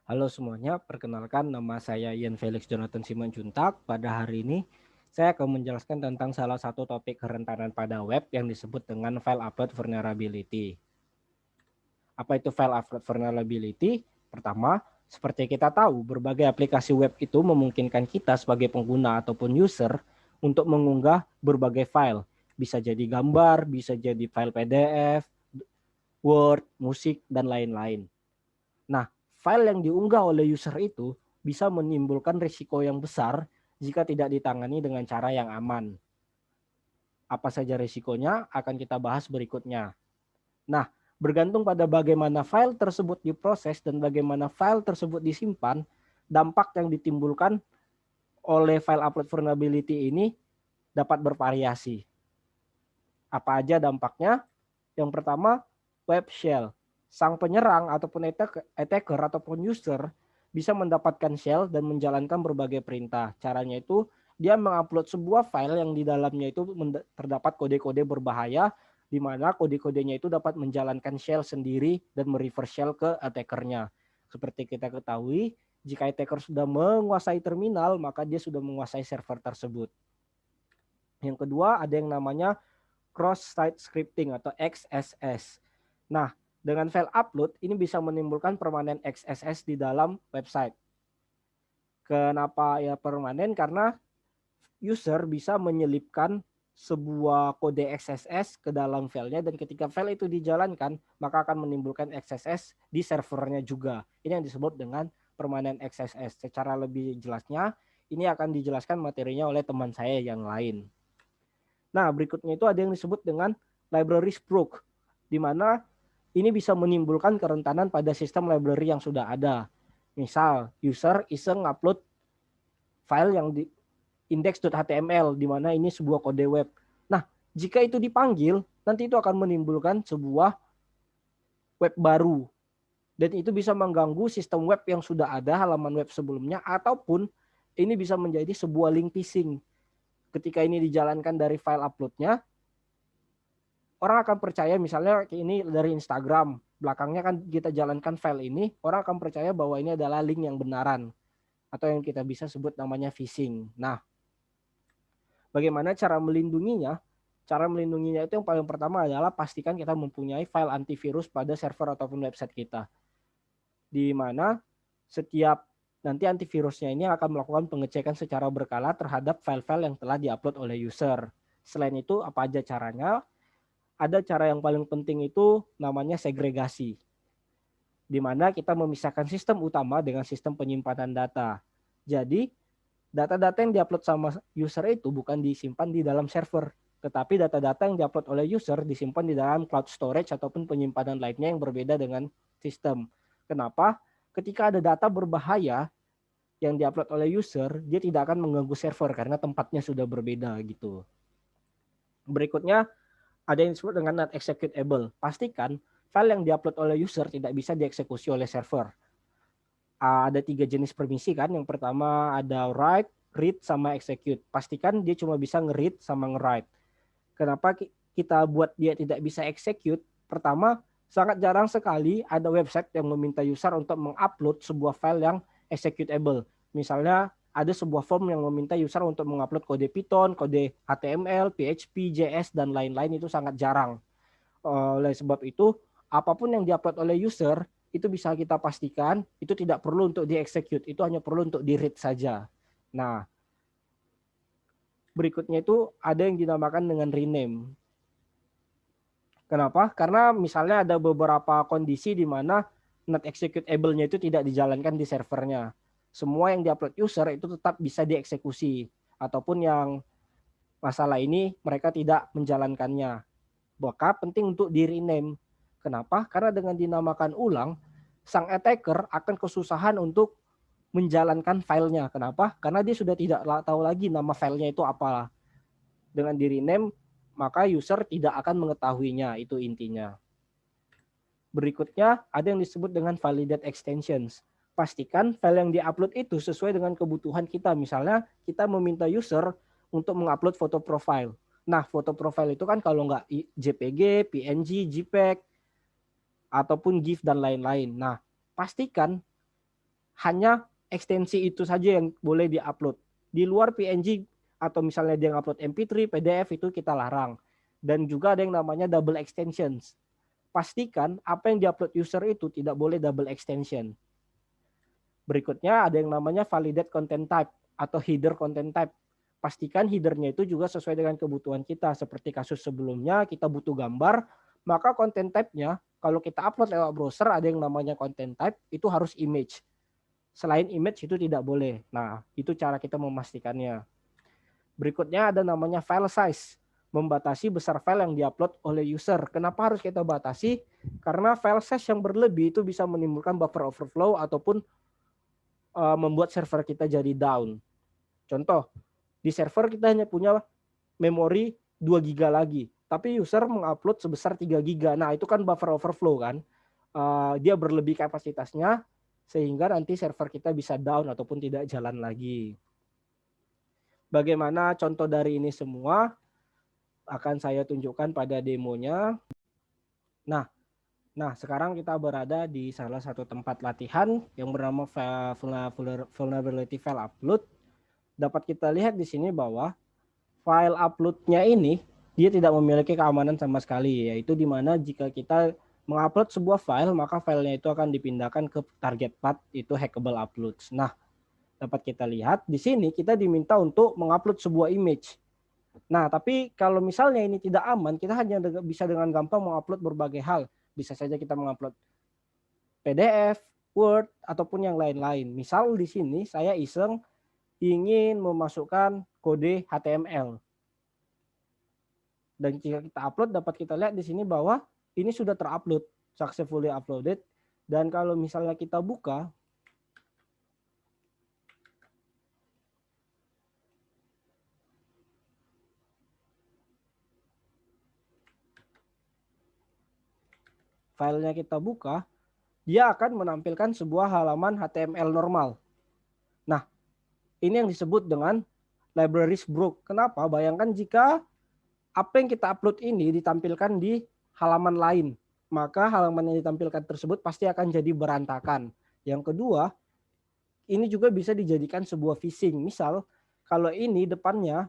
Halo semuanya, perkenalkan nama saya Ian Felix Jonathan Simanjuntak. Pada hari ini saya akan menjelaskan tentang salah satu topik kerentanan pada web yang disebut dengan file upload vulnerability. Apa itu file upload vulnerability? Pertama, seperti kita tahu, berbagai aplikasi web itu memungkinkan kita sebagai pengguna ataupun user untuk mengunggah berbagai file. Bisa jadi gambar, bisa jadi file PDF, Word, musik, dan lain-lain. Nah, file yang diunggah oleh user itu bisa menimbulkan risiko yang besar jika tidak ditangani dengan cara yang aman. Apa saja risikonya akan kita bahas berikutnya. Nah, bergantung pada bagaimana file tersebut diproses dan bagaimana file tersebut disimpan, dampak yang ditimbulkan oleh file upload vulnerability ini dapat bervariasi. Apa aja dampaknya? Yang pertama, web shell. Sang penyerang ataupun attacker ataupun user bisa mendapatkan shell dan menjalankan berbagai perintah. Caranya itu dia mengupload sebuah file yang di dalamnya itu terdapat kode-kode berbahaya di mana kode-kodenya itu dapat menjalankan shell sendiri dan mereverse shell ke attackernya. Seperti kita ketahui, jika attacker sudah menguasai terminal, maka dia sudah menguasai server tersebut. Yang kedua, ada yang namanya cross-site scripting atau XSS. Nah, dengan file upload ini bisa menimbulkan permanen XSS di dalam website. Kenapa ya permanen? Karena user bisa menyelipkan sebuah kode XSS ke dalam filenya dan ketika file itu dijalankan maka akan menimbulkan XSS di servernya juga. Ini yang disebut dengan permanen XSS. Secara lebih jelasnya ini akan dijelaskan materinya oleh teman saya yang lain. Nah, berikutnya itu ada yang disebut dengan library spook, di mana ini bisa menimbulkan kerentanan pada sistem library yang sudah ada. Misal, user iseng upload file yang di index.html, di mana ini sebuah kode web. Nah, jika itu dipanggil, nanti itu akan menimbulkan sebuah web baru. Dan itu bisa mengganggu sistem web yang sudah ada, halaman web sebelumnya, ataupun ini bisa menjadi sebuah link phishing. Ketika ini dijalankan dari file uploadnya, orang akan percaya misalnya ini dari Instagram, belakangnya kan kita jalankan file ini, orang akan percaya bahwa ini adalah link yang benaran atau yang kita bisa sebut namanya phishing. Nah, bagaimana cara melindunginya? Cara melindunginya itu yang paling pertama adalah pastikan kita mempunyai file antivirus pada server ataupun website kita. Di mana setiap nanti antivirusnya ini akan melakukan pengecekan secara berkala terhadap file-file yang telah diupload oleh user. Selain itu, apa aja caranya? Ada cara yang paling penting itu namanya segregasi, di mana kita memisahkan sistem utama dengan sistem penyimpanan data. Jadi, data-data yang diupload sama user itu bukan disimpan di dalam server, tetapi data-data yang diupload oleh user disimpan di dalam cloud storage ataupun penyimpanan lainnya yang berbeda dengan sistem. Kenapa? Ketika ada data berbahaya yang diupload oleh user, dia tidak akan mengganggu server karena tempatnya sudah berbeda gitu. Berikutnya, ada yang disebut dengan not executable. Pastikan file yang diupload oleh user tidak bisa dieksekusi oleh server. Ada 3 jenis permisi kan. Yang pertama ada write, read, sama execute. Pastikan dia cuma bisa nge-read sama nge-write. Kenapa kita buat dia tidak bisa execute? Pertama, sangat jarang sekali ada website yang meminta user untuk mengupload sebuah file yang executable. Misalnya ada sebuah form yang meminta user untuk mengupload kode Python, kode HTML, PHP, JS, dan lain-lain itu sangat jarang. Oleh sebab itu, apapun yang diupload oleh user, itu bisa kita pastikan itu tidak perlu untuk di-execute, itu hanya perlu untuk di-read saja. Nah, berikutnya itu ada yang dinamakan dengan rename. Kenapa? Karena misalnya ada beberapa kondisi di mana not executable-nya itu tidak dijalankan di servernya. Semua yang diupload user itu tetap bisa dieksekusi. Ataupun yang masalah ini mereka tidak menjalankannya. Maka penting untuk di rename. Kenapa? Karena dengan dinamakan ulang, sang attacker akan kesusahan untuk menjalankan filenya. Kenapa? Karena dia sudah tidak tahu lagi nama filenya itu apa. Dengan di rename, maka user tidak akan mengetahuinya, itu intinya. Berikutnya ada yang disebut dengan validate extensions. Pastikan file yang diupload itu sesuai dengan kebutuhan kita. Misalnya kita meminta user untuk mengupload foto profile. Nah, foto profile itu kan kalau nggak JPG, PNG, JPEG, ataupun GIF dan lain-lain. Nah, pastikan hanya ekstensi itu saja yang boleh diupload. Di luar PNG atau misalnya dia ngupload MP3, PDF itu kita larang. Dan juga ada yang namanya double extensions. Pastikan apa yang diupload user itu tidak boleh double extension. Berikutnya ada yang namanya validate content type atau header content type. Pastikan headernya itu juga sesuai dengan kebutuhan kita. Seperti kasus sebelumnya kita butuh gambar, maka content type-nya kalau kita upload lewat browser ada yang namanya content type itu harus image. Selain image itu tidak boleh. Nah, itu cara kita memastikannya. Berikutnya ada namanya file size, membatasi besar file yang diupload oleh user. Kenapa harus kita batasi? Karena file size yang berlebih itu bisa menimbulkan buffer overflow ataupun membuat server kita jadi down. Contoh, di server kita hanya punya memori 2 GB lagi, tapi user mengupload sebesar 3 GB. Nah, itu kan buffer overflow kan. Dia berlebih kapasitasnya sehingga nanti server kita bisa down ataupun tidak jalan lagi. Bagaimana contoh dari ini semua akan saya tunjukkan pada demonya. Nah, sekarang kita berada di salah satu tempat latihan yang bernama vulnerability file upload. Dapat kita lihat di sini bahwa file upload-nya ini dia tidak memiliki keamanan sama sekali, yaitu di mana jika kita mengupload sebuah file, maka filenya itu akan dipindahkan ke target path, itu hackable uploads. Nah, dapat kita lihat di sini kita diminta untuk mengupload sebuah image. Nah, tapi kalau misalnya ini tidak aman, kita hanya bisa dengan gampang mengupload berbagai hal. Bisa saja kita mengupload PDF, Word, ataupun yang lain-lain. Misal di sini saya iseng ingin memasukkan kode HTML. Dan jika kita upload, dapat kita lihat di sini bahwa ini sudah terupload, successfully uploaded. Dan kalau misalnya kita buka, filenya kita buka, dia akan menampilkan sebuah halaman HTML normal. Nah, ini yang disebut dengan libraries broke. Kenapa? Bayangkan jika apa yang kita upload ini ditampilkan di halaman lain, maka halaman yang ditampilkan tersebut pasti akan jadi berantakan. Yang kedua, ini juga bisa dijadikan sebuah phishing. Misal, kalau ini depannya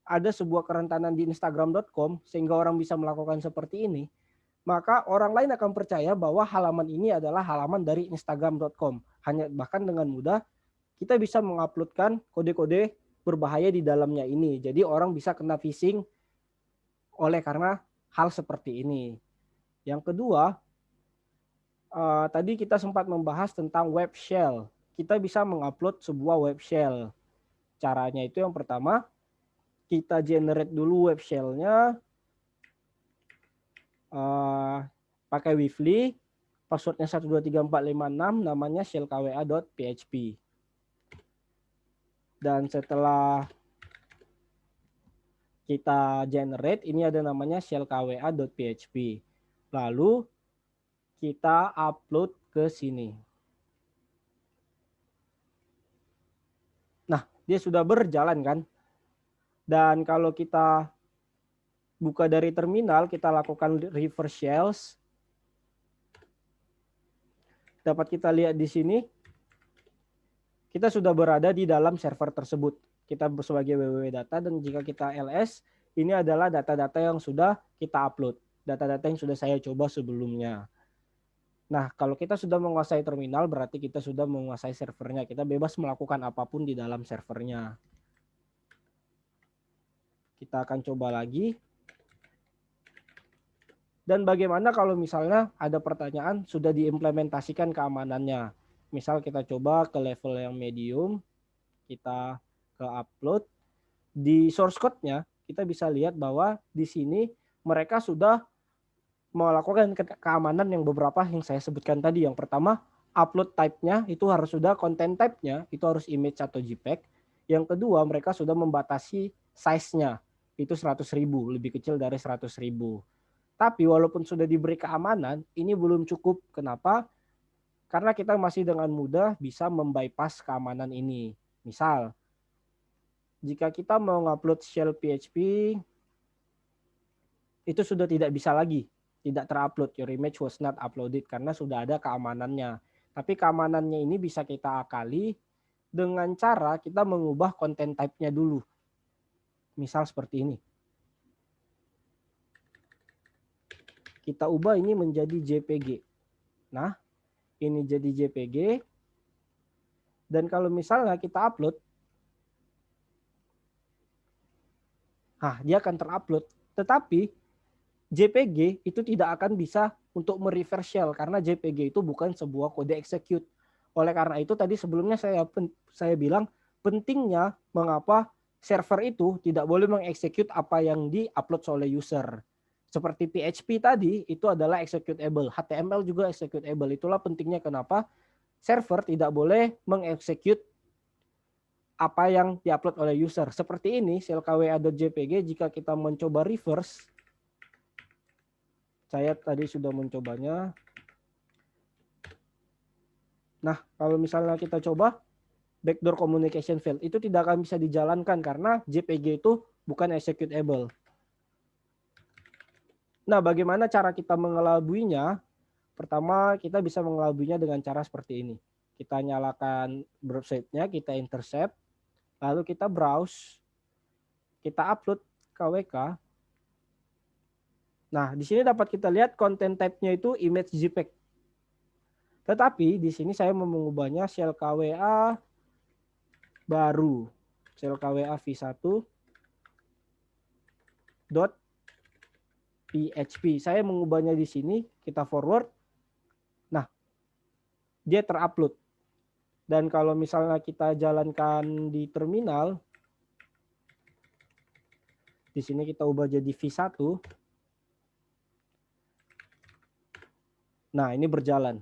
ada sebuah kerentanan di instagram.com sehingga orang bisa melakukan seperti ini, maka orang lain akan percaya bahwa halaman ini adalah halaman dari instagram.com. Hanya bahkan dengan mudah kita bisa menguploadkan kode-kode berbahaya di dalamnya ini. Jadi orang bisa kena phishing oleh karena hal seperti ini. Yang kedua, tadi kita sempat membahas tentang web shell. Kita bisa mengupload sebuah web shell. Caranya itu yang pertama, kita generate dulu web shell-nya. Pakai Weebly, passwordnya 123456, namanya shellkwa.php. Dan setelah kita generate, ini ada namanya shellkwa.php. Lalu kita upload ke sini. Nah, dia sudah berjalan kan? Dan kalau kita buka dari terminal, kita lakukan reverse shells. Dapat kita lihat di sini, kita sudah berada di dalam server tersebut. Kita sebagai www data, dan jika kita ls, ini adalah data-data yang sudah kita upload. Data-data yang sudah saya coba sebelumnya. Nah, kalau kita sudah menguasai terminal, berarti kita sudah menguasai servernya. Kita bebas melakukan apapun di dalam servernya. Kita akan coba lagi. Dan bagaimana kalau misalnya ada pertanyaan sudah diimplementasikan keamanannya. Misal kita coba ke level yang medium, kita ke upload. Di source code-nya kita bisa lihat bahwa di sini mereka sudah melakukan keamanan yang beberapa yang saya sebutkan tadi. Yang pertama, upload type-nya itu harus sudah, content type-nya itu harus image atau JPEG. Yang kedua, mereka sudah membatasi size-nya, itu 100.000, lebih kecil dari 100.000. Tapi walaupun sudah diberi keamanan, ini belum cukup. Kenapa? Karena kita masih dengan mudah bisa membypass keamanan ini. Misal, jika kita mau ngupload shell PHP, itu sudah tidak bisa lagi, tidak terupload. Your image was not uploaded karena sudah ada keamanannya. Tapi keamanannya ini bisa kita akali dengan cara kita mengubah content type-nya dulu. Misal seperti ini. Kita ubah ini menjadi JPG. Nah, ini jadi JPG. Dan kalau misalnya kita upload, nah dia akan terupload. Tetapi JPG itu tidak akan bisa untuk mereverse shell karena JPG itu bukan sebuah kode execute. Oleh karena itu tadi sebelumnya saya bilang pentingnya mengapa server itu tidak boleh mengeksekut apa yang di-upload oleh user. Seperti PHP tadi itu adalah executable, HTML juga executable. Itulah pentingnya kenapa server tidak boleh mengeksekut apa yang diupload oleh user. Seperti ini shellkwa.jpg jika kita mencoba reverse, saya tadi sudah mencobanya. Nah, kalau misalnya kita coba backdoor communication failed, itu tidak akan bisa dijalankan karena JPG itu bukan executable. Nah, bagaimana cara kita mengelabuinya? Pertama, kita bisa mengelabuinya dengan cara seperti ini. Kita nyalakan browser-nya, kita intercept, lalu kita browse, kita upload KWK. Nah, di sini dapat kita lihat content type-nya itu image JPEG. Tetapi di sini saya mau mengubahnya shell KWA baru, shell KWA v1 .php. Saya mengubahnya di sini, kita forward. Nah, dia terupload. Dan kalau misalnya kita jalankan di terminal, di sini kita ubah jadi v1. Nah, ini berjalan.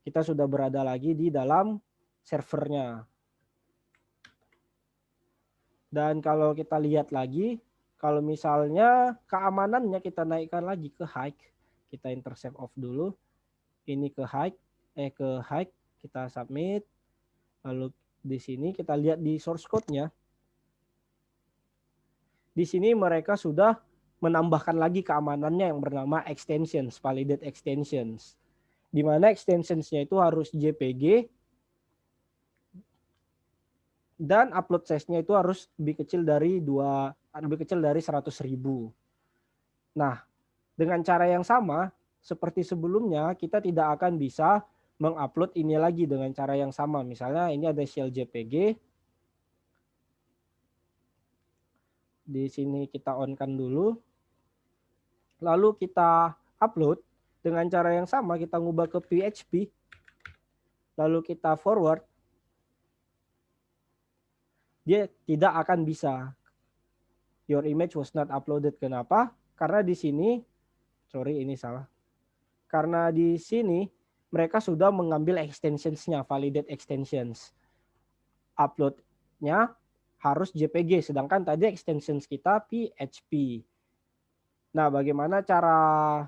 Kita sudah berada lagi di dalam servernya. Dan kalau kita lihat lagi, kalau misalnya keamanannya kita naikkan lagi ke high, kita intercept off dulu. Ini ke high, kita submit. Lalu di sini kita lihat di source code-nya. Di sini mereka sudah menambahkan lagi keamanannya yang bernama extensions, validate extensions. Di mana extensions-nya itu harus JPG dan upload size-nya itu harus lebih kecil dari 100.000. Nah, dengan cara yang sama seperti sebelumnya, kita tidak akan bisa mengupload ini lagi dengan cara yang sama. Misalnya ini ada shell JPG. Di sini kita on-kan dulu. Lalu kita upload dengan cara yang sama, kita ngubah ke PHP. Lalu kita forward. Dia tidak akan bisa. Your image was not uploaded. Kenapa? Karena di sini, sorry ini salah. Karena di sini mereka sudah mengambil extensions-nya, validate extensions. Upload-nya harus JPG, sedangkan tadi extensions kita PHP. Nah, bagaimana cara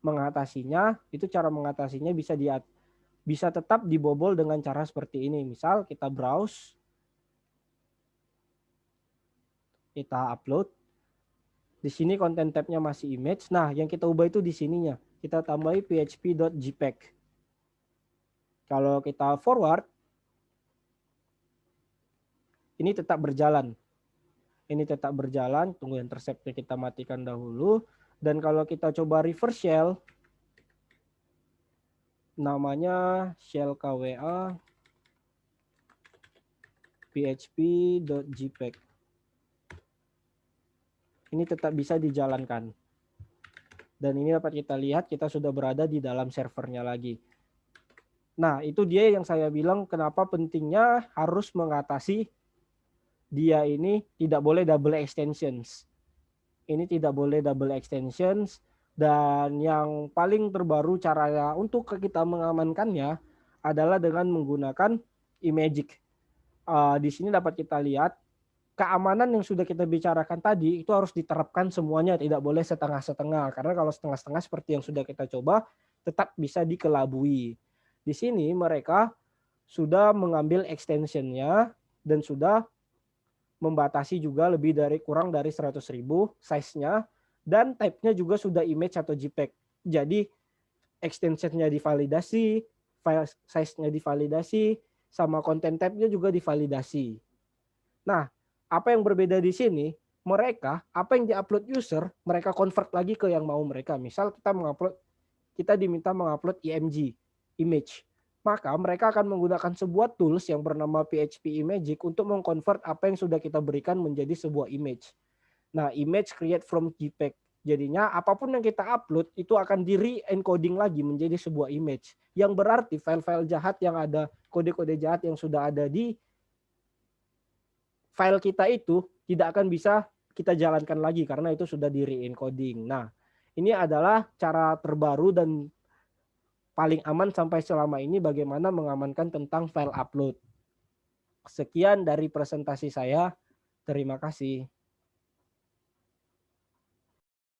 mengatasinya? Itu cara mengatasinya bisa tetap dibobol dengan cara seperti ini. Misal kita browse, kita upload. Di sini content tab-nya masih image. Nah, yang kita ubah itu di sininya. Kita tambahi php.jpeg. Kalau kita forward, ini tetap berjalan. Ini tetap berjalan. Tunggu intercept-nya kita matikan dahulu. Dan kalau kita coba reverse shell, namanya shell KWA php.jpeg. Ini tetap bisa dijalankan. Dan ini dapat kita lihat kita sudah berada di dalam servernya lagi. Nah, itu dia yang saya bilang kenapa pentingnya harus mengatasi dia ini tidak boleh double extensions. Ini tidak boleh double extensions. Dan yang paling terbaru caranya untuk kita mengamankannya adalah dengan menggunakan Imagic. Di sini dapat kita lihat keamanan yang sudah kita bicarakan tadi itu harus diterapkan semuanya, tidak boleh setengah-setengah. Karena kalau setengah-setengah seperti yang sudah kita coba, tetap bisa dikelabui. Di sini mereka sudah mengambil extensionnya dan sudah membatasi juga kurang dari 100.000 size-nya, dan type-nya juga sudah image atau JPEG. Jadi extensionnya divalidasi, file size-nya divalidasi, sama content type-nya juga divalidasi. Nah, apa yang berbeda di sini, mereka apa yang diupload user, mereka convert lagi ke yang mau mereka. Misal kita diminta mengupload IMG, image. Maka mereka akan menggunakan sebuah tools yang bernama PHP Imagic untuk mengkonvert apa yang sudah kita berikan menjadi sebuah image. Nah, image create from JPEG. Jadinya apapun yang kita upload itu akan di re-encoding lagi menjadi sebuah image. Yang berarti file-file jahat yang ada, kode-kode jahat yang sudah ada di file kita itu tidak akan bisa kita jalankan lagi karena itu sudah di re-encoding. Nah, ini adalah cara terbaru dan paling aman sampai selama ini bagaimana mengamankan tentang file upload. Sekian dari presentasi saya. Terima kasih.